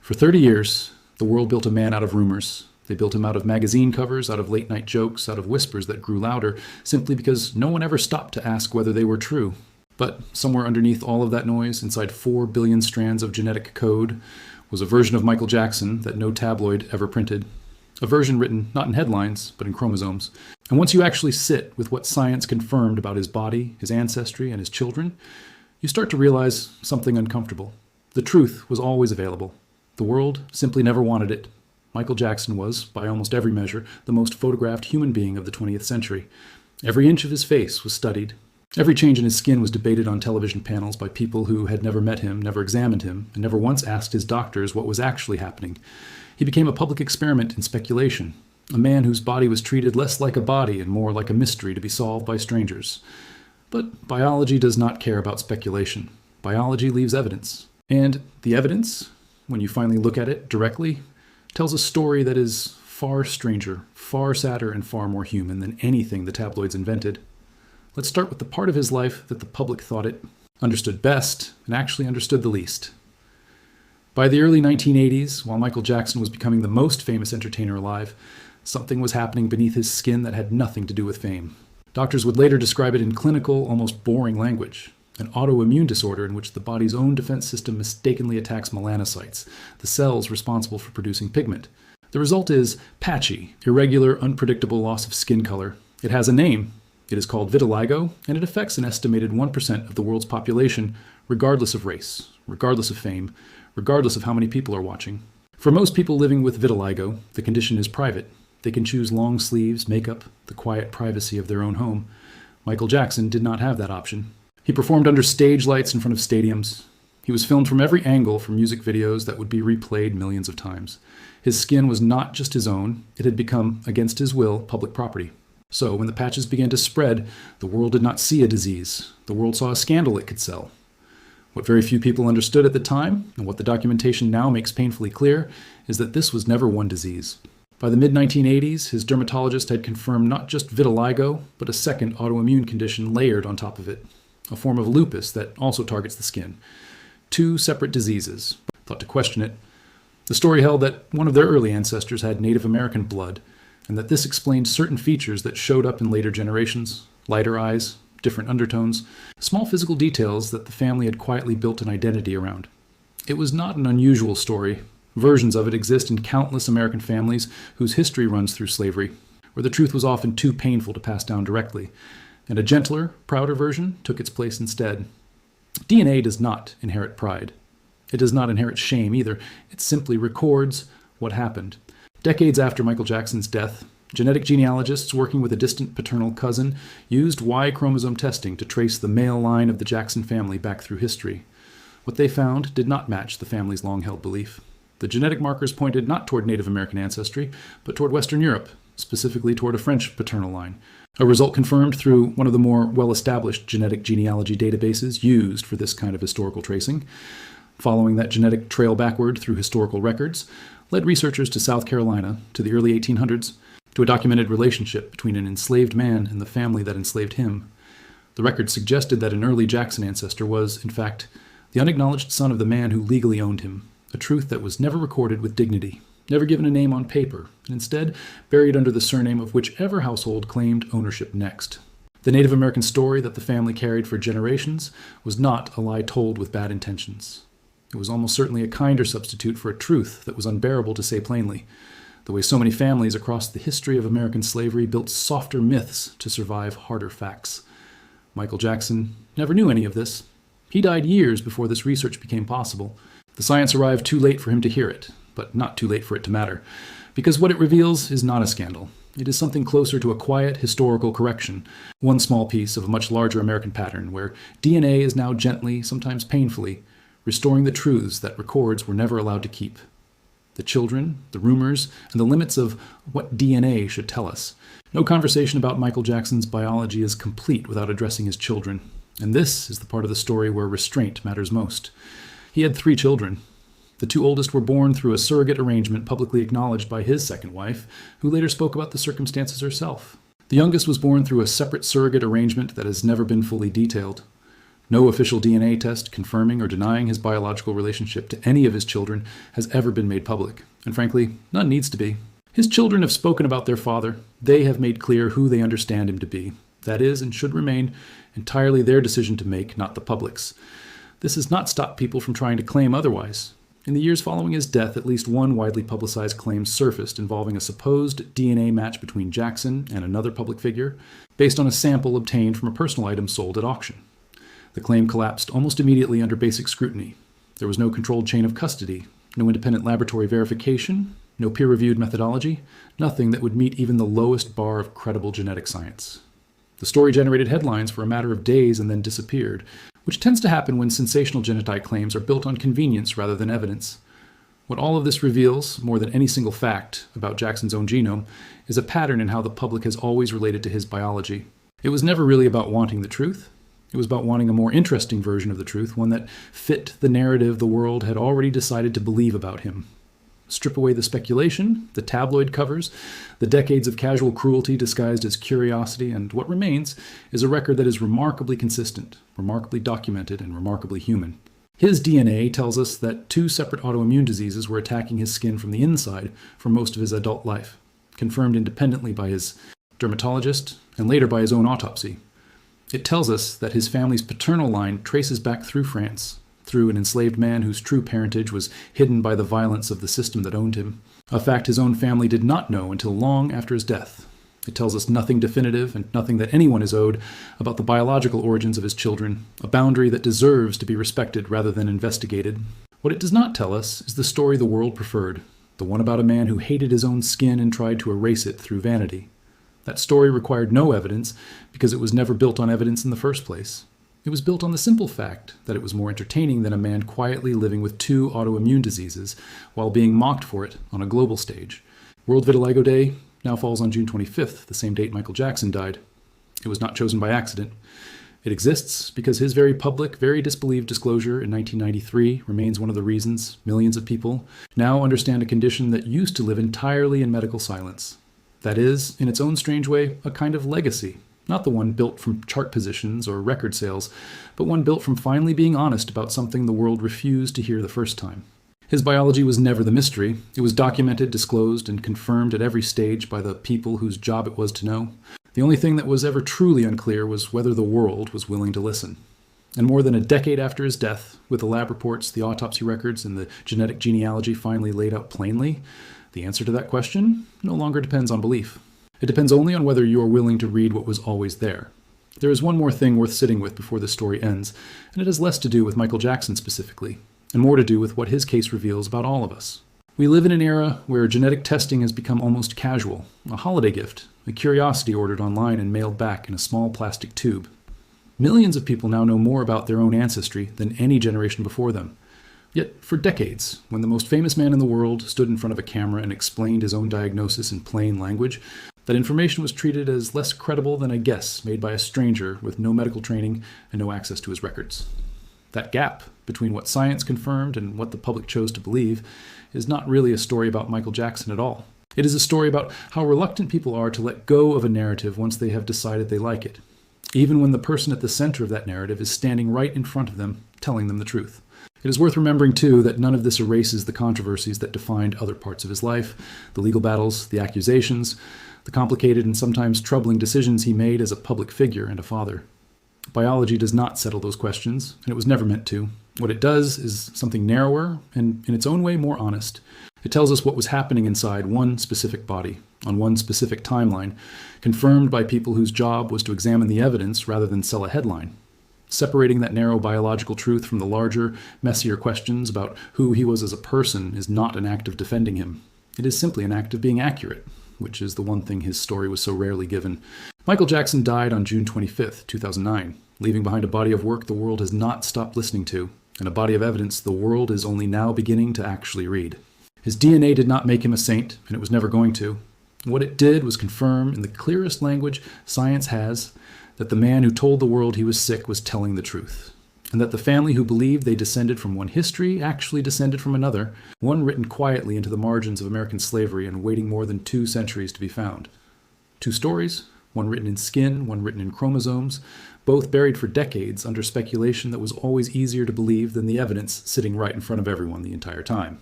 For 30 years, the world built a man out of rumors. They built him out of magazine covers, out of late-night jokes, out of whispers that grew louder, simply because no one ever stopped to ask whether they were true. But somewhere underneath all of that noise, inside 4 billion strands of genetic code, was a version of Michael Jackson that no tabloid ever printed. A version written not in headlines, but in chromosomes. And once you actually sit with what science confirmed about his body, his ancestry, and his children, you start to realize something uncomfortable. The truth was always available. The world simply never wanted it. Michael Jackson was, by almost every measure, the most photographed human being of the 20th century. Every inch of his face was studied. Every change in his skin was debated on television panels by people who had never met him, never examined him, and never once asked his doctors what was actually happening. He became a public experiment in speculation, a man whose body was treated less like a body and more like a mystery to be solved by strangers. But biology does not care about speculation. Biology leaves evidence. And the evidence, when you finally look at it directly, tells a story that is far stranger, far sadder, and far more human than anything the tabloids invented. Let's start with the part of his life that the public thought it understood best and actually understood the least. By the early 1980s, while Michael Jackson was becoming the most famous entertainer alive, something was happening beneath his skin that had nothing to do with fame. Doctors would later describe it in clinical, almost boring language. An autoimmune disorder in which the body's own defense system mistakenly attacks melanocytes, the cells responsible for producing pigment. The result is patchy, irregular, unpredictable loss of skin color. It has a name. It is called vitiligo, and it affects an estimated 1% of the world's population, regardless of race, regardless of fame, regardless of how many people are watching. For most people living with vitiligo, the condition is private. They can choose long sleeves, makeup, the quiet privacy of their own home. Michael Jackson did not have that option. He performed under stage lights in front of stadiums. He was filmed from every angle for music videos that would be replayed millions of times. His skin was not just his own, it had become, against his will, public property. So when the patches began to spread, the world did not see a disease. The world saw a scandal it could sell. What very few people understood at the time, and what the documentation now makes painfully clear, is that this was never one disease. By the mid-1980s, his dermatologist had confirmed not just vitiligo, but a second autoimmune condition layered on top of it. A form of lupus that also targets the skin. 2 separate diseases. Thought to question it. The story held that one of their early ancestors had Native American blood, and that this explained certain features that showed up in later generations. Lighter eyes, different undertones, small physical details that the family had quietly built an identity around. It was not an unusual story. Versions of it exist in countless American families whose history runs through slavery, where the truth was often too painful to pass down directly. And a gentler, prouder version took its place instead. DNA does not inherit pride. It does not inherit shame either. It simply records what happened. Decades after Michael Jackson's death, genetic genealogists working with a distant paternal cousin used Y chromosome testing to trace the male line of the Jackson family back through history. What they found did not match the family's long-held belief. The genetic markers pointed not toward Native American ancestry, but toward Western Europe, specifically toward a French paternal line. A result confirmed through one of the more well-established genetic genealogy databases used for this kind of historical tracing. Following that genetic trail backward through historical records led researchers to South Carolina, to the early 1800s, to a documented relationship between an enslaved man and the family that enslaved him. The record suggested that an early Jackson ancestor was, in fact, the unacknowledged son of the man who legally owned him, a truth that was never recorded with dignity, never given a name on paper, and instead buried under the surname of whichever household claimed ownership next. The Native American story that the family carried for generations was not a lie told with bad intentions. It was almost certainly a kinder substitute for a truth that was unbearable to say plainly, the way so many families across the history of American slavery built softer myths to survive harder facts. Michael Jackson never knew any of this. He died years before this research became possible. The science arrived too late for him to hear it, but not too late for it to matter, because what it reveals is not a scandal. It is something closer to a quiet historical correction, one small piece of a much larger American pattern where DNA is now gently, sometimes painfully, restoring the truths that records were never allowed to keep. The children, the rumors, and the limits of what DNA should tell us. No conversation about Michael Jackson's biology is complete without addressing his children, and this is the part of the story where restraint matters most. He had 3 children. The 2 oldest were born through a surrogate arrangement publicly acknowledged by his second wife, who later spoke about the circumstances herself. The youngest was born through a separate surrogate arrangement that has never been fully detailed. No official DNA test confirming or denying his biological relationship to any of his children has ever been made public, and frankly, none needs to be. His children have spoken about their father. They have made clear who they understand him to be. That is, and should remain, entirely their decision to make, not the public's. This has not stopped people from trying to claim otherwise. In the years following his death, at least one widely publicized claim surfaced involving a supposed DNA match between Jackson and another public figure, based on a sample obtained from a personal item sold at auction. The claim collapsed almost immediately under basic scrutiny. There was no controlled chain of custody, no independent laboratory verification, no peer-reviewed methodology, nothing that would meet even the lowest bar of credible genetic science. The story generated headlines for a matter of days and then disappeared, which tends to happen when sensational genotype claims are built on convenience rather than evidence. What all of this reveals, more than any single fact about Jackson's own genome, is a pattern in how the public has always related to his biology. It was never really about wanting the truth. It was about wanting a more interesting version of the truth, one that fit the narrative the world had already decided to believe about him. Strip away the speculation, the tabloid covers, the decades of casual cruelty disguised as curiosity, and what remains is a record that is remarkably consistent, remarkably documented, and remarkably human. His DNA tells us that 2 separate autoimmune diseases were attacking his skin from the inside for most of his adult life, confirmed independently by his dermatologist and later by his own autopsy. It tells us that his family's paternal line traces back through France, through an enslaved man whose true parentage was hidden by the violence of the system that owned him, a fact his own family did not know until long after his death. It tells us nothing definitive and nothing that anyone is owed about the biological origins of his children, a boundary that deserves to be respected rather than investigated. What it does not tell us is the story the world preferred, the one about a man who hated his own skin and tried to erase it through vanity. That story required no evidence because it was never built on evidence in the first place. It was built on the simple fact that it was more entertaining than a man quietly living with 2 autoimmune diseases while being mocked for it on a global stage. World Vitiligo Day now falls on June 25th, the same date Michael Jackson died. It was not chosen by accident. It exists because his very public, very disbelieved disclosure in 1993 remains one of the reasons millions of people now understand a condition that used to live entirely in medical silence. That is, in its own strange way, a kind of legacy. Not the one built from chart positions or record sales, but one built from finally being honest about something the world refused to hear the first time. His biology was never the mystery. It was documented, disclosed, and confirmed at every stage by the people whose job it was to know. The only thing that was ever truly unclear was whether the world was willing to listen. And more than a decade after his death, with the lab reports, the autopsy records, and the genetic genealogy finally laid out plainly, the answer to that question no longer depends on belief. It depends only on whether you are willing to read what was always there. There is one more thing worth sitting with before this story ends, and it has less to do with Michael Jackson specifically, and more to do with what his case reveals about all of us. We live in an era where genetic testing has become almost casual, a holiday gift, a curiosity ordered online and mailed back in a small plastic tube. Millions of people now know more about their own ancestry than any generation before them. Yet, for decades, when the most famous man in the world stood in front of a camera and explained his own diagnosis in plain language, that information was treated as less credible than a guess made by a stranger with no medical training and no access to his records. That gap between what science confirmed and what the public chose to believe is not really a story about Michael Jackson at all. It is a story about how reluctant people are to let go of a narrative once they have decided they like it, even when the person at the center of that narrative is standing right in front of them, telling them the truth. It is worth remembering, too, that none of this erases the controversies that defined other parts of his life, the legal battles, the accusations, the complicated and sometimes troubling decisions he made as a public figure and a father. Biology does not settle those questions, and it was never meant to. What it does is something narrower and, in its own way, more honest. It tells us what was happening inside one specific body, on one specific timeline, confirmed by people whose job was to examine the evidence rather than sell a headline. Separating that narrow biological truth from the larger, messier questions about who he was as a person is not an act of defending him. It is simply an act of being accurate, which is the one thing his story was so rarely given. Michael Jackson died on June 25th, 2009, leaving behind a body of work the world has not stopped listening to, and a body of evidence the world is only now beginning to actually read. His DNA did not make him a saint, and it was never going to. What it did was confirm in the clearest language science has that the man who told the world he was sick was telling the truth, and that the family who believed they descended from one history actually descended from another, one written quietly into the margins of American slavery and waiting more than 2 centuries to be found. 2 stories, one written in skin, one written in chromosomes, both buried for decades under speculation that was always easier to believe than the evidence sitting right in front of everyone the entire time.